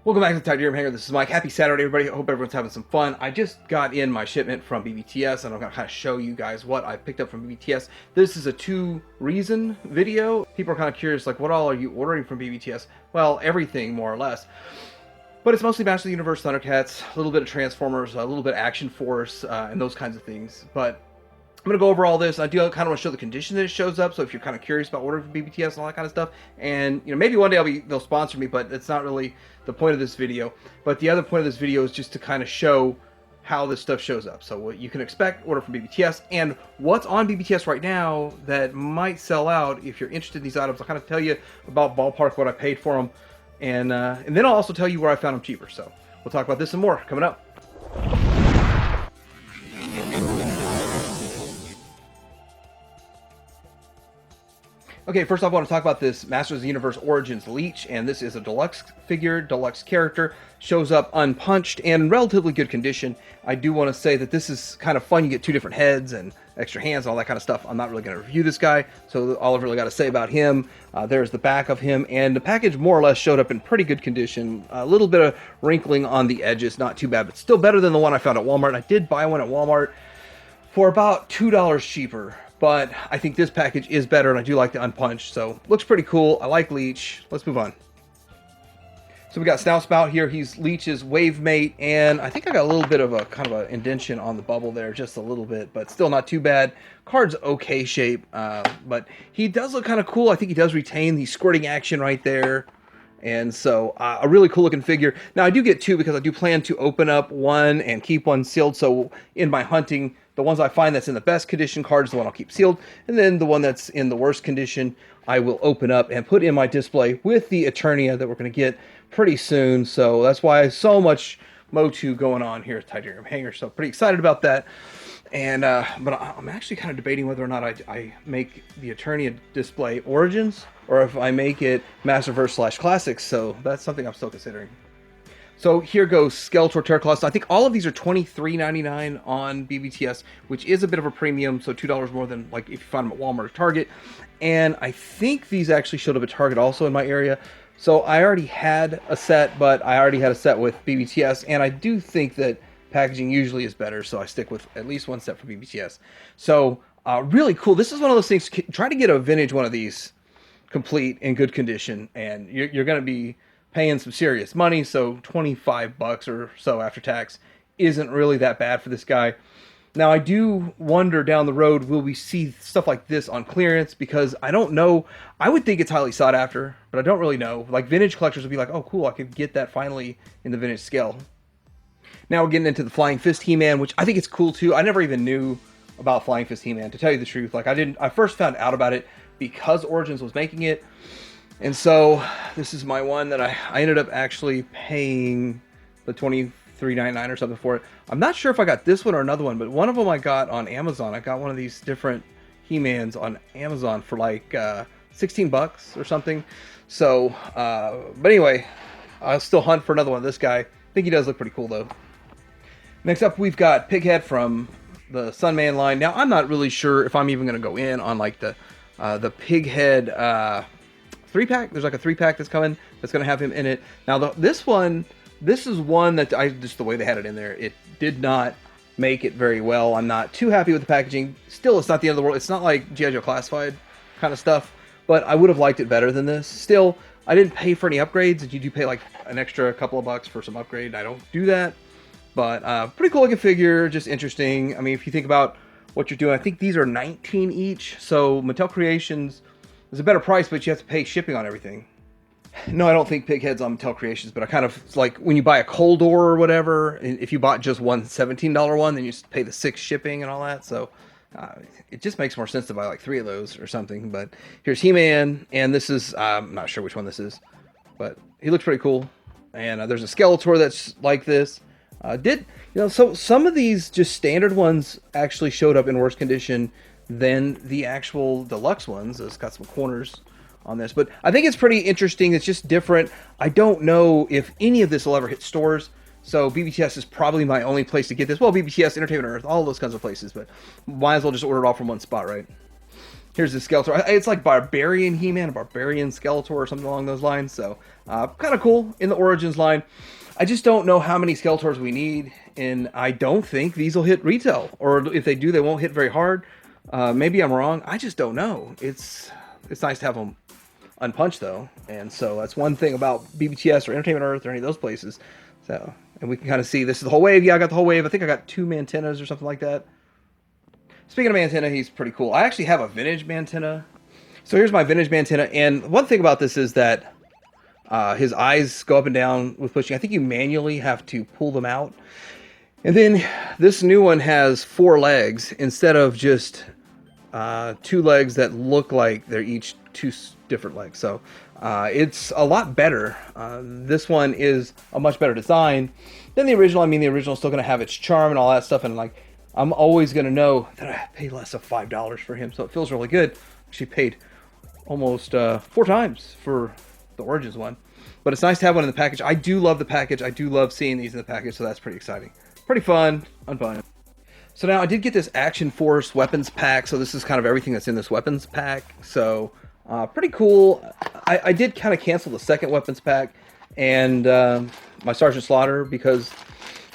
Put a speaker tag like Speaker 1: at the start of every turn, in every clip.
Speaker 1: Welcome back to the Titanium Hanger. This is Mike. Happy Saturday, everybody. I hope everyone's having some fun. I just got in my shipment from Bbts, and I'm going to kind of show you guys what I picked up from Bbts. This is a two-reason video. People are kind of curious, like, what all are you ordering from Bbts? Well, everything, more or less. But it's mostly Master of the Universe, Thundercats, a little bit of Transformers, a little bit of Action Force, and those kinds of things. But I'm going to go over all this. I do kind of want to show the condition that it shows up, so if you're kind of curious about ordering from BBTS and all that kind of stuff, and maybe one day they'll sponsor me, but it's not really the point of this video. But the other point of this video is just to kind of show how this stuff shows up. So what you can expect, order from BBTS, and what's on BBTS right now that might sell out if you're interested in these items. I'll kind of tell you about ballpark what I paid for them, and then I'll also tell you where I found them cheaper. So we'll talk about this and more coming up. Okay, first off, I want to talk about this Masters of the Universe Origins Leech, and this is a deluxe figure, deluxe character, shows up unpunched and in relatively good condition. I do want to say that this is kind of fun. You get two different heads and extra hands and all that kind of stuff. I'm not really going to review this guy, so all I've really got to say about him, there's the back of him, and the package more or less showed up in pretty good condition. A little bit of wrinkling on the edges, not too bad, but still better than the one I found at Walmart. I did buy one at Walmart for about $2 cheaper. But I think this package is better, and I do like the unpunched, so looks pretty cool. I like Leech. Let's move on. So we got Spout here. He's Leech's wave mate, and I think I got a little bit of a kind of an indentation on the bubble there, just a little bit, but still not too bad. Card's okay shape, but he does look kind of cool. I think he does retain the squirting action right there. And so a really cool looking figure. Now I do get two because I do plan to open up one and keep one sealed. So in my hunting, the ones I find that's in the best condition card is the one I'll keep sealed. And then the one that's in the worst condition, I will open up and put in my display with the Eternia that we're going to get pretty soon. So that's why so much Motu going on here at Titanium Hanger. So pretty excited about that. And but I'm actually kind of debating whether or not I make the Eternia display Origins or if I make it Masterverse / Classics. So that's something I'm still considering. So here goes Skeletor Turquoise. I think all of these are $23.99 on BBTS, which is a bit of a premium, so $2 more than like if you find them at Walmart or Target. And I think these actually showed up at Target also in my area. So I already had a set, but I already had a set with BBTS, and I do think that packaging usually is better, so I stick with at least one set for BBTS. So really cool. This is one of those things. Try to get a vintage one of these complete in good condition, and you're going to be paying some serious money. So $25 or so after tax isn't really that bad for this guy. Now I do wonder down the road, will we see stuff like this on clearance? Because I don't know. I would think it's highly sought after, but I don't really know. Like vintage collectors would be like, oh cool, I could get that finally in the vintage scale. Now we're getting into the Flying Fist He-Man, which I think it's cool too. I never even knew about Flying Fist He-Man, to tell you the truth. Like I first found out about it because Origins was making it. And so this is my one that I ended up actually paying the $23.99 or something for it. I'm not sure if I got this one or another one, but one of them I got on Amazon. I got one of these different He-Mans on Amazon for like $16 or something. So, but anyway, I'll still hunt for another one of this guy. I think he does look pretty cool though. Next up, we've got Pighead from the Sunman line. Now, I'm not really sure if I'm even going to go in on like the Pighead 3-pack. There's like a 3-pack that's coming that's going to have him in it. Now, this is one that just the way they had it in there, it did not make it very well. I'm not too happy with the packaging. Still, it's not the end of the world. It's not like G.I. Joe Classified kind of stuff, but I would have liked it better than this. Still, I didn't pay for any upgrades. Did you do pay like an extra couple of bucks for some upgrade? I don't do that. But pretty cool looking figure, just interesting. I mean, if you think about what you're doing, I think these are 19 each. So Mattel Creations is a better price, but you have to pay shipping on everything. No, I don't think Pighead's on Mattel Creations, but I kind of like when you buy a Cold Door or whatever, and if you bought just one $17 one, then you just pay the 6 shipping and all that. So it just makes more sense to buy like 3 of those or something. But here's He-Man, and this is, I'm not sure which one this is, but he looks pretty cool. And there's a Skeletor that's like this. So some of these just standard ones actually showed up in worse condition than the actual deluxe ones. It's got some corners on this, but I think it's pretty interesting. It's just different. I don't know if any of this will ever hit stores, so BBTS is probably my only place to get this. Well, BBTS, Entertainment Earth, all those kinds of places, but might as well just order it all from one spot, right? Here's the Skeletor. It's like Barbarian He-Man, Barbarian Skeletor, or something along those lines. So Kind of cool in the Origins line. I just don't know how many Skeletors we need, and I don't think these will hit retail, or if they do, they won't hit very hard. Maybe I'm wrong. I just don't know. It's nice to have them unpunched though, and so that's one thing about BBTS or Entertainment Earth or any of those places. So, and we can kind of see this is the whole wave. Yeah, I got the whole wave. I think I got 2 Mantennas or something like that. Speaking of Mantenna, he's pretty cool. I actually have a vintage Mantenna. So here's my vintage Mantenna, and one thing about this is that his eyes go up and down with pushing. I think you manually have to pull them out. And then this new one has 4 legs instead of just 2 legs that look like they're each 2 different legs. So it's a lot better. This one is a much better design than the original. I mean, the original is still going to have its charm and all that stuff. And like, I'm always going to know that I paid less of $5 for him. So it feels really good. Actually paid almost 4 times for the Origins one, but it's nice to have one in the package. I do love the package. I do love seeing these in the package, so that's pretty exciting. Pretty fun. So now I did get this Action Force weapons pack, so this is kind of everything that's in this weapons pack. So pretty cool. I did kind of cancel the second weapons pack and my Sergeant Slaughter, because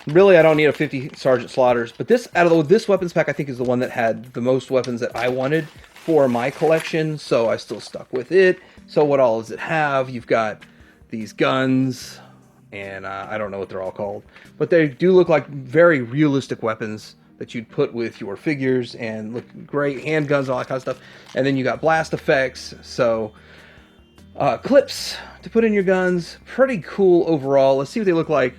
Speaker 1: really I don't need a 50 Sergeant Slaughters. But this, out of this weapons pack, I think is the one that had the most weapons that I wanted for my collection, so I still stuck with it. So what all does it have? You've got these guns, and I don't know what they're all called, but they do look like very realistic weapons that you'd put with your figures and look great. Handguns, all that kind of stuff. And then you got blast effects, so clips to put in your guns. Pretty cool overall. Let's see what they look like.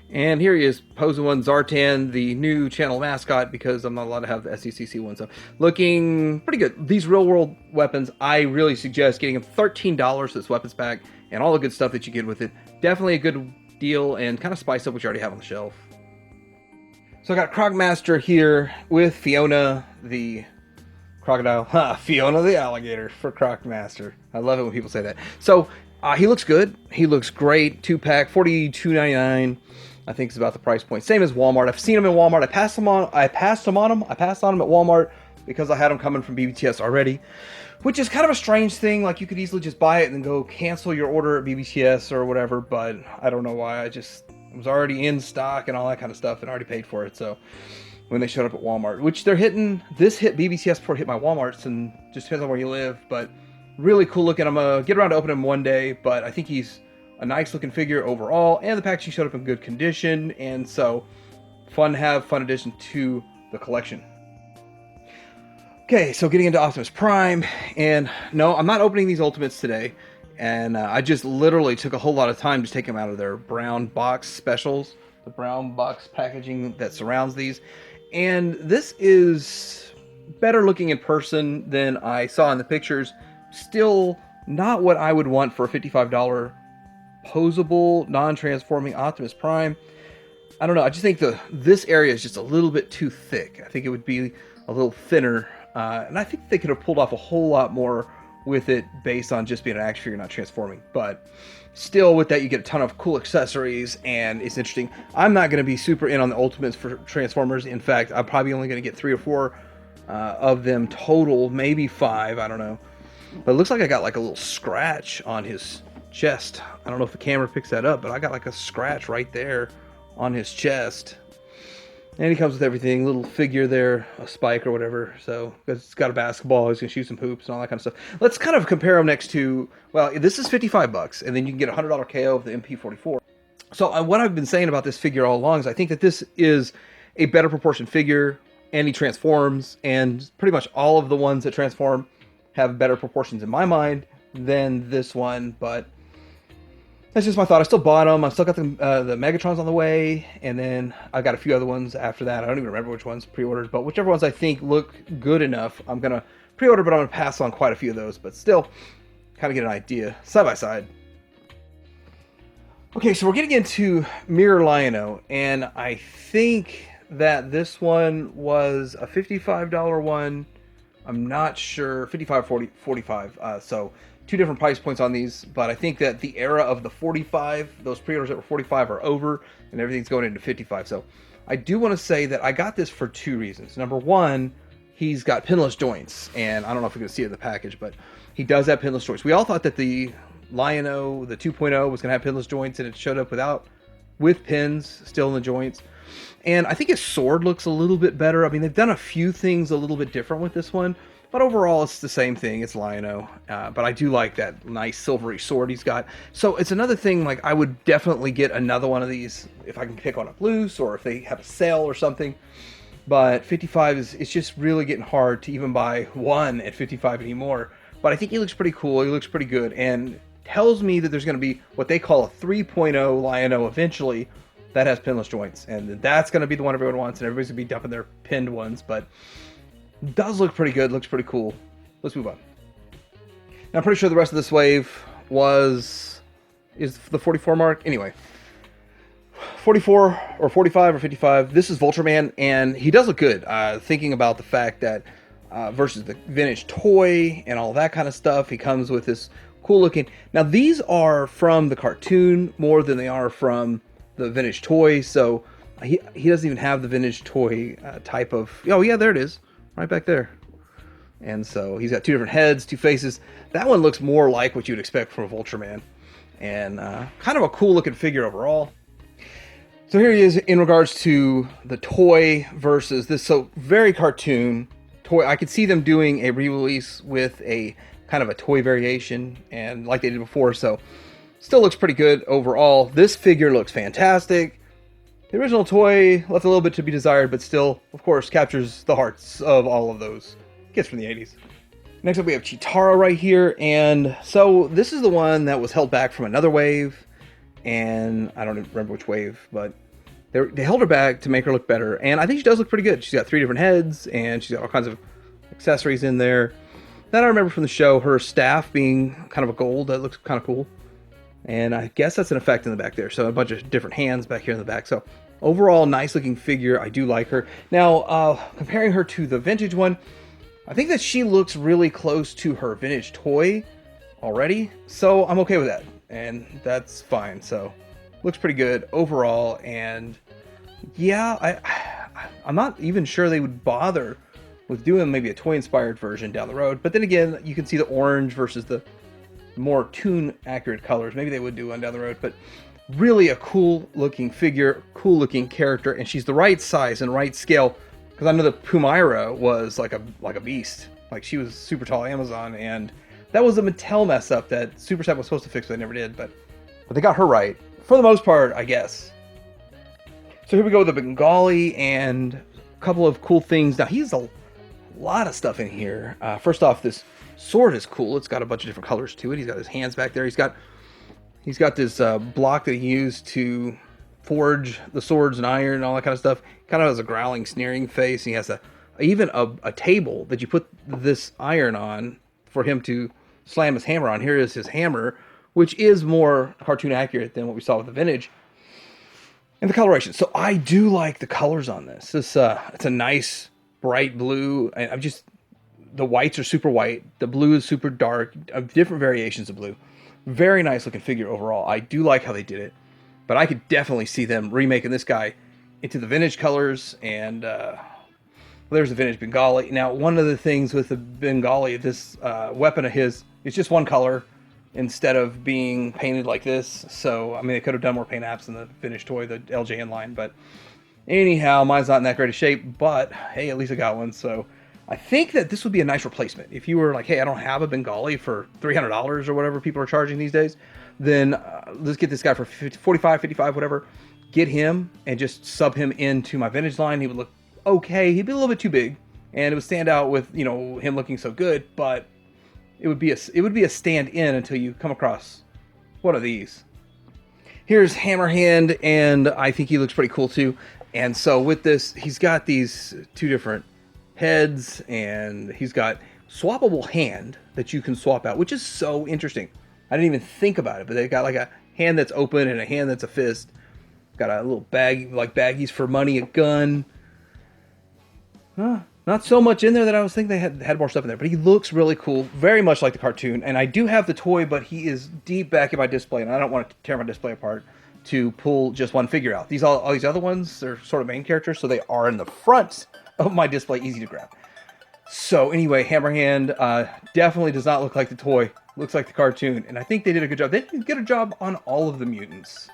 Speaker 1: And here he is, posing one, Zartan, the new channel mascot, because I'm not allowed to have the SECC one. So looking pretty good. These real world weapons, I really suggest getting them. $13 for this weapons pack and all the good stuff that you get with it. Definitely a good deal, and kind of spice up what you already have on the shelf. So I got Crockmaster here with Fiona the crocodile. Fiona the alligator for Crockmaster. I love it when people say that. So he looks good. He looks great. 2-pack, $42.99. I think it's about the price point. Same as Walmart. I've seen them in Walmart. I passed on them at Walmart because I had them coming from BBTS already, which is kind of a strange thing. Like, you could easily just buy it and then go cancel your order at BBTS or whatever, but I don't know why. It was already in stock and all that kind of stuff and already paid for it. So when they showed up at Walmart, which they're hitting, this hit BBTS before it hit my Walmarts, and just depends on where you live, but really cool looking. I'm gonna get around to open him one day, but I think he's a nice looking figure overall, and the packaging showed up in good condition, and so fun addition to the collection. Okay, so getting into Optimus Prime, and no, I'm not opening these Ultimates today, and I just literally took a whole lot of time just taking them out of their brown box specials, the brown box packaging that surrounds these, and this is better looking in person than I saw in the pictures. Still not what I would want for a $55 posable, non-transforming Optimus Prime. I don't know. I just think this area is just a little bit too thick. I think it would be a little thinner, and I think they could have pulled off a whole lot more with it based on just being an action figure, not transforming. But still, with that, you get a ton of cool accessories, and it's interesting. I'm not going to be super in on the Ultimates for Transformers. In fact, I'm probably only going to get 3 or 4 of them total, maybe 5. I don't know. But it looks like I got like a little scratch on his chest. I don't know if the camera picks that up, but I got like a scratch right there on his chest. And he comes with everything, little figure there, a spike or whatever. So it's got a basketball, he's gonna shoot some hoops and all that kind of stuff. Let's kind of compare him next to, well, this is $55, and then you can get a $100 KO of the MP44. So what I've been saying about this figure all along is I think that this is a better proportioned figure, and he transforms, and pretty much all of the ones that transform have better proportions in my mind than this one, but that's just my thought. I still bought them. I still got the Megatrons on the way, and then I got a few other ones after that. I don't even remember which ones pre-ordered, but whichever ones I think look good enough, I'm going to pre-order, but I'm going to pass on quite a few of those, but still kind of get an idea side by side. Okay, so we're getting into Mirrorlino, and I think that this one was a $55 one. I'm not sure, 55, 40, 45, so 2 different price points on these, but I think that the era of the 45, those pre-orders that were 45 are over, and everything's going into 55. So I do want to say that I got this for 2 reasons. Number one, he's got pinless joints, and I don't know if you can see it in the package, but he does have pinless joints. We all thought that the Lion-O, the 2.0, was going to have pinless joints, and it showed up with pins still in the joints. And I think his sword looks a little bit better. I mean, they've done a few things a little bit different with this one, but overall it's the same thing. It's Lion-O. But I do like that nice silvery sword he's got. So it's another thing, like, I would definitely get another one of these if I can pick one up loose, or if they have a sale or something. But 55 it's just really getting hard to even buy one at 55 anymore. But I think he looks pretty cool. He looks pretty good, and tells me that there's going to be what they call a 3.0 Lion-O eventually that has pinless joints, and that's going to be the one everyone wants, and everybody's going to be dumping their pinned ones. But it does look pretty good. Looks pretty cool. Let's move on. Now, I'm pretty sure the rest of this wave is the 44 mark. Anyway, 44 or 45 or 55. This is Vulture Man, and he does look good. Thinking about the fact that versus the vintage toy and all that kind of stuff, he comes with this cool looking. Now, these are from the cartoon more than they are from the vintage toy, so he doesn't even have the vintage toy type of. Oh yeah, there it is, right back there. And so he's got two different heads, two faces. That one looks more like what you'd expect from a Vulture Man, and kind of a cool looking figure overall. So here he is in regards to the toy versus this. So very cartoon toy. I could see them doing a re-release with a kind of a toy variation, and like they did before. So still looks pretty good overall. This figure looks fantastic. The original toy left a little bit to be desired, but still, of course, captures the hearts of all of those kids from the 80s. Next up, we have Chitaro right here. And so this is the one that was held back from another wave. And I don't remember which wave, but they held her back to make her look better. And I think she does look pretty good. She's got 3 different heads, and she's got all kinds of accessories in there. That I remember from the show, her staff being kind of a gold. That looks kind of cool. And I guess that's an effect in the back there. So a bunch of different hands back here in the back. So overall, nice looking figure. I do like her. Now, comparing her to the vintage one, I think that she looks really close to her vintage toy already. So I'm okay with that. And that's fine. So looks pretty good overall. And yeah, I'm not even sure they would bother with doing maybe a toy inspired version down the road. But then again, you can see the orange versus the more toon accurate colors. Maybe they would do one down the road, but really a cool looking figure, cool looking character, and she's the right size and right scale, because I know that Pumaira was like a beast. Like, she was super tall Amazon, and that was a Mattel mess up that Super Set was supposed to fix, but they never did. But they got her right for the most part, I guess. So here we go with the Bengali and a couple of cool things. Now, he's a lot of stuff in here. First off, this sword is cool. It's got a bunch of different colors to it. He's got his hands back there. He's got this block that he used to forge the swords and iron and all that kind of stuff. Kind of has a growling, sneering face. He has even a table that you put this iron on for him to slam his hammer on. Here is his hammer, which is more cartoon accurate than what we saw with the vintage. And the coloration. So I do like the colors on this. It's a nice bright blue. And the whites are super white. The blue is super dark. Different variations of blue. Very nice looking figure overall. I do like how they did it. But I could definitely see them remaking this guy into the vintage colors. And there's the vintage Bengali. Now, one of the things with the Bengali, this weapon of his, it's just one color instead of being painted like this. So, I mean, they could have done more paint apps in the vintage toy, the LJN line. But anyhow, mine's not in that great a shape. But, hey, at least I got one. So I think that this would be a nice replacement. If you were like, hey, I don't have a Bengali for $300 or whatever people are charging these days, then let's get this guy for 45, 55, whatever. Get him and just sub him into my vintage line. He would look okay. He'd be a little bit too big, and it would stand out with, you know, him looking so good, but it would be a stand-in until you come across one of these. Here's Hammerhand, and I think he looks pretty cool too. And so with this, he's got these 2 different heads, and he's got swappable hand that you can swap out, which is so interesting. I didn't even think about it, but they've got like a hand that's open and a hand that's a fist. Got a little bag, like baggies for money, a gun. Not so much in there that I was thinking they had more stuff in there, but he looks really cool, very much like the cartoon. And I do have the toy, but he is deep back in my display, and I don't want to tear my display apart to pull just one figure out. All these other ones, they're sort of main characters, so they are in the front of my display, easy to grab. So anyway, Hammerhand definitely does not look like the toy. looks like the cartoon, and I think they did a good job. They did a good job on all of the mutants.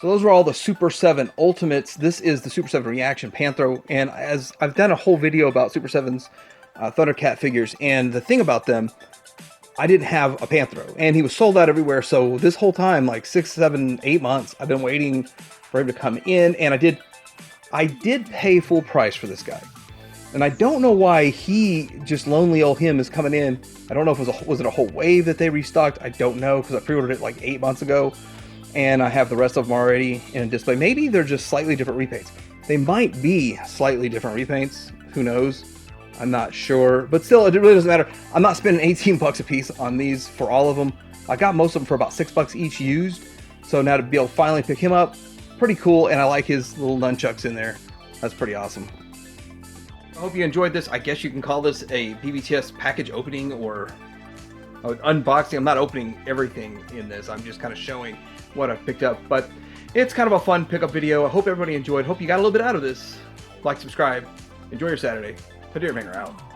Speaker 1: So those were all the Super 7 Ultimates. This is the Super 7 Reaction Panther, and as I've done a whole video about Super 7's Thundercat figures, and the thing about them, I didn't have a Panther, and he was sold out everywhere, so this whole time, like 6, 7, 8 months, I've been waiting for him to come in, and I did pay full price for this guy. And I don't know why he, just lonely old him, is coming in. I don't know if it was it a whole wave that they restocked? I don't know, because I pre-ordered it like 8 months ago. And I have the rest of them already in a display. Maybe they're just slightly different repaints. They might be slightly different repaints. Who knows? I'm not sure. But still, it really doesn't matter. I'm not spending 18 bucks a piece on these for all of them. I got most of them for about 6 bucks each used. So now to be able to finally pick him up, pretty cool. And I like his little nunchucks in there. That's pretty awesome. I hope you enjoyed this. I guess you can call this a BBTS package opening or unboxing. I'm not opening everything in this. I'm just kind of showing what I've picked up, but it's kind of a fun pickup video. I hope everybody enjoyed. Hope you got a little bit out of this. Like, subscribe. Enjoy your Saturday. Panther out.